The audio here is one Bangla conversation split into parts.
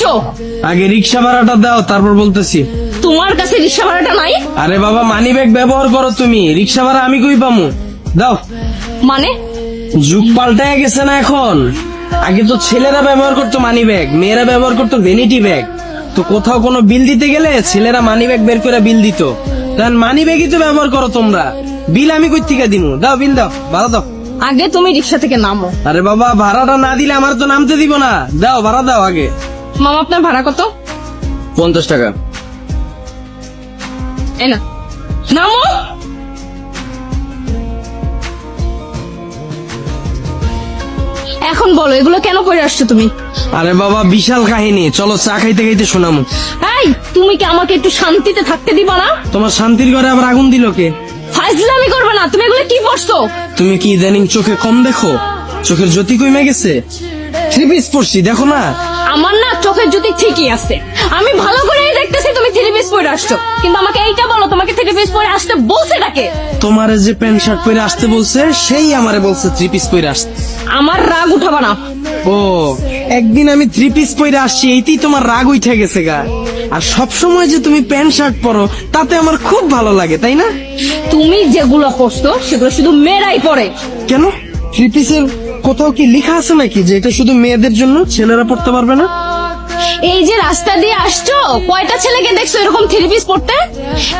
আসছো? আগে রিক্সা ভাড়াটা দাও, তারপর বলতেছি। তোমার কাছে রিক্সা ভাড়াটা নাই? আরে বাবা, মানি ব্যাগ ব্যবহার করো তুমি, রিক্সা ভাড়া আমি কই পামু? দাও। মানে যুগ পাল্টায় গেছে না এখন। আগে তো ছেলেরা ব্যবহার করতো মানি ব্যাগ, মেয়েরা ব্যবহার করতো ভ্যানিটি ব্যাগ। তো কোথাও কোনো বিল দিতে গেলে ছেলেরা মানি ব্যাগ বের করে বিল দিত, কারণ মানি ব্যাগই তো ব্যবহার করো তোমরা। বিল আমি কই থেকে দিমু? দাও বিল দাও, ভাড়া দাও। আগে তুমি রিক্সা থেকে নামো। আরে বাবা, ভাড়াটা না দিলে আমার তো নামতে দিব না। দাও, ভাড়া দাও আগে। মামা, আপনার ভাড়া কত? 50 টাকা। এই না, নামো। এখন বলো, এগুলো কেন পরে আসছো তুমি? আরে বাবা, বিশাল কাহিনী, চলো চা খাইতে খাইতে শোনামু। এই, তুমি কি আমাকে একটু শান্তিতে থাকতে দিবা না? তোমার শান্তির ঘরে আবার আগুন দিল কে? ফাইজলামি করবে না। তুমি এগুলো কি পড়ছো? তুমি কি ইদানিং চোখে কম দেখো? চোখের জ্যোতি কমে গেছে? 3 পিস পরছি, দেখো না? আমার না চোখের জ্যোতি ঠিকই আছে, আমি ভালো করেই দেখতেছি তুমি 3 পিস পরে আসছো। কিন্তু আমাকে এইটা বলো, তোমাকে 3 পিস পরে আসতে বলছে ডাকে? তোমারে যে প্যান্ট শার্ট পরে আসতে বলছে, সেই আমারে বলছে 3 পিস পরে আসতে। আমার রাগ উঠাবা না। ও, একদিন আমি 3 পিস পরে আসছি, এইতেই তোমার রাগ উঠে গেছে গা। আর সব সময় যে তুমি প্যান্ট শার্ট পরো, তাতে আমার খুব ভালো লাগে, তাই না? তুমি যেগুলো পরছো সেগুলো শুধু মেয়েরাই পরে। কেন? 3 পিসের কোথাও কি লেখা আছে নাকি যে এটা শুধু মেয়েদের জন্য, ছেলেরা পড়তে পারবে না? এই যে রাস্তা দিয়ে আসছো, কয়টা ছেলেকে দেখছো এরকম 3 পিস পরতে?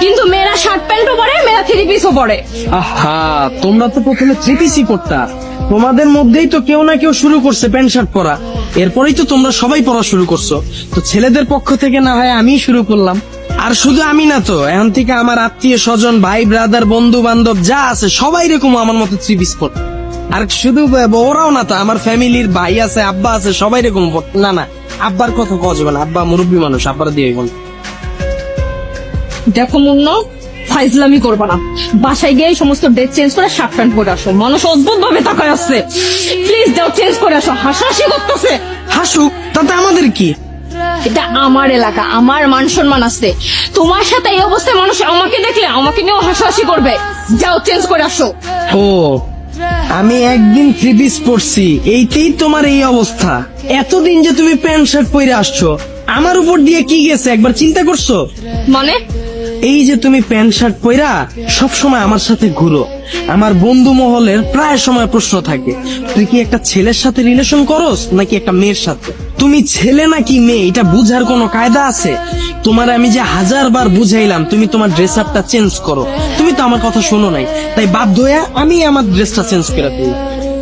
কিন্তু মেয়েরা শার্ট প্যান্টও পরে, মেয়েরা 3 পিসও পরে। আহা, তোমরা তো প্রথমে 3 পিসই পড়তা। তোমাদের মধ্যেই তো কেউ না কেউ শুরু করছে প্যান্ট শার্ট পরা, এরপরেই তো তোমরা সবাই পড়া শুরু করছো। তো ছেলেদের পক্ষ থেকে না হয় আমি শুরু করলাম। আর শুধু আমি না তো, এখন থেকে আমার আত্মীয় স্বজন, ভাই ব্রাদার, বন্ধু বান্ধব যা আছে সবাই এরকম আমার মতো 3 পিস পড়ে। আর শুধু ওরাও না তো, আমার ফ্যামিলির ভাই আছে, আব্বা আছে, সবাই এরকম পড়ে। না না, আব্বার কথা কওয়া যাবে না, আব্বা মুরব্বী মানুষ, আব্বার দিয়ে বল। দেখো মুন্না, ফাইজলামি করবা না। বাসায় গিয়ে এই সমস্ত ড্রেস চেঞ্জ করে শার্ট প্যান্ট পরে আসো। মানুষ অদ্ভুত ভাবে তাকায় আসছে। প্লিজ যাও, চেঞ্জ করে আসো। হাসাহাসি করতেছে। হাসুক, তাতে আমাদের কি? এটা আমার এলাকা, আমার মান সম্মান আছে। তোমার সাথে এই অবস্থায় মানুষ আমাকে দেখলে আমাকে নিয়েও হাসাহাসি করবে। যাও, চেঞ্জ করে আসো। ও, আমি একদিন 3 পিস পরছি, এইতেই তোমার এই অবস্থা? এতদিন যে তুমি প্যান্ট শার্ট পরে আসছো, আমার উপর দিয়ে কি গেছে একবার চিন্তা করছো? মানে এই যে তুমি প্যান্ট শার্ট পরা সব সময় আমার সাথে ঘুরো, আমার বন্ধু মহলের প্রায় সময় প্রশ্ন থাকে, তুই কি একটা ছেলের সাথে রিলেশন করস নাকি একটা মেয়ের সাথে? তুমি ছেলে নাকি মেয়ে এটা বুঝার কোনো কায়দা আছে? তোমার আমি যে 1000 বার বুঝাইলাম তুমি তোমার ড্রেস আপটা চেঞ্জ করো, তুমি তো আমার কথা শোনো নাই। তাই বাধ্য হয়ে আমি আমার ড্রেসটা চেঞ্জ করে দিই।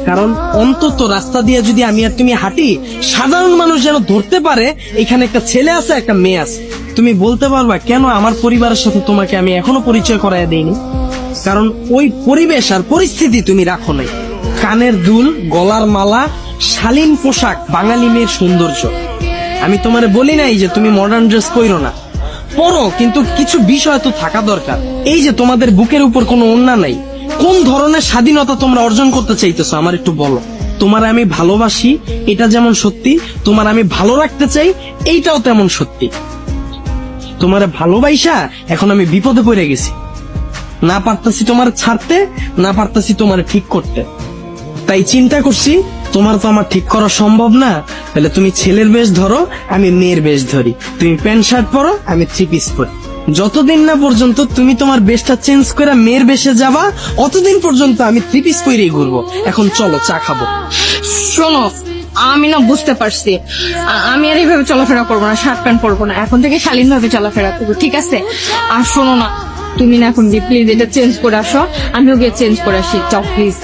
কারণ অন্তত রাস্তা দিয়ে যদি আমি আর তুমি হাঁটি, সাধারণ মানুষ যেন ধরতে পারে এখানে একটা ছেলে আছে, একটা মেয়ে আছে। তুমি বলতে পারবা কেন আমার পরিবারের সাথে তোমাকে আমি এখনো পরিচয় করাইয়া দেইনি? কারণ ওই পরিবেশ আর পরিস্থিতি তুমি রাখো নাই। কানের দুল, গলার মালা, শালীন পোশাক বাঙালি মেয়ের সৌন্দর্য। আমি তোমারে বলি নাই যে তুমি মডার্ন ড্রেস পরো না, পরো, কিন্তু কিছু বিষয় তো থাকা দরকার। এই যে তোমাদের বুকের উপর কোনো ওড়না নাই, কোন ধরনের স্বাধীনতা তোমরা অর্জন করতে চাইতেছো আমার একটু বলো। তোমার আমি ভালোবাসি এটা যেমন সত্যি, তোমার আমি ভালো রাখতে চাই এইটাও তেমন সত্যি। তোমার ভালোবাসা এখন আমি বিপদে পড়ে গেছি, না পারতাছি তোমার ছাড়তে, না পারতাছি তোমার ঠিক করতে। তাই চিন্তা করছি তোমার তো আমার ঠিক করা সম্ভব না, তাহলে তুমি ছেলের বেশ ধরো, আমি মেয়ের বেশ ধরি। তুমি প্যান্ট শার্ট পরো, আমি 3 পিস পরি। যতদিন না পর্যন্ত তুমি তোমার বেশটা চেঞ্জ করে মেয়ের বেশে যাবা, অতদিন পর্যন্ত আমি 3 পিস পরেই ঘুরবো। এখন চলো চা খাবো। শোনো, আমি না বুঝতে পারছি, আমি আর এইভাবে চলাফেরা করবো না, শার্ট প্যান্ট পরবো না। এখন থেকে শালীন ভাবে চলাফেরা করবো, ঠিক আছে? আর শোনো না, তুমি না এখন গিয়ে প্লিজ এটা চেঞ্জ করে আসো, আমিও গিয়ে চেঞ্জ করে আসি। যাও প্লিজ।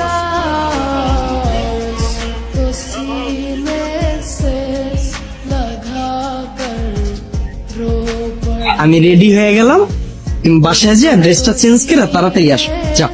আমি রেডি হয়ে গেলাম, তুমি বাসায় যে ড্রেসটা চেঞ্জ করে তাড়াতাড়ি আসো, যাও।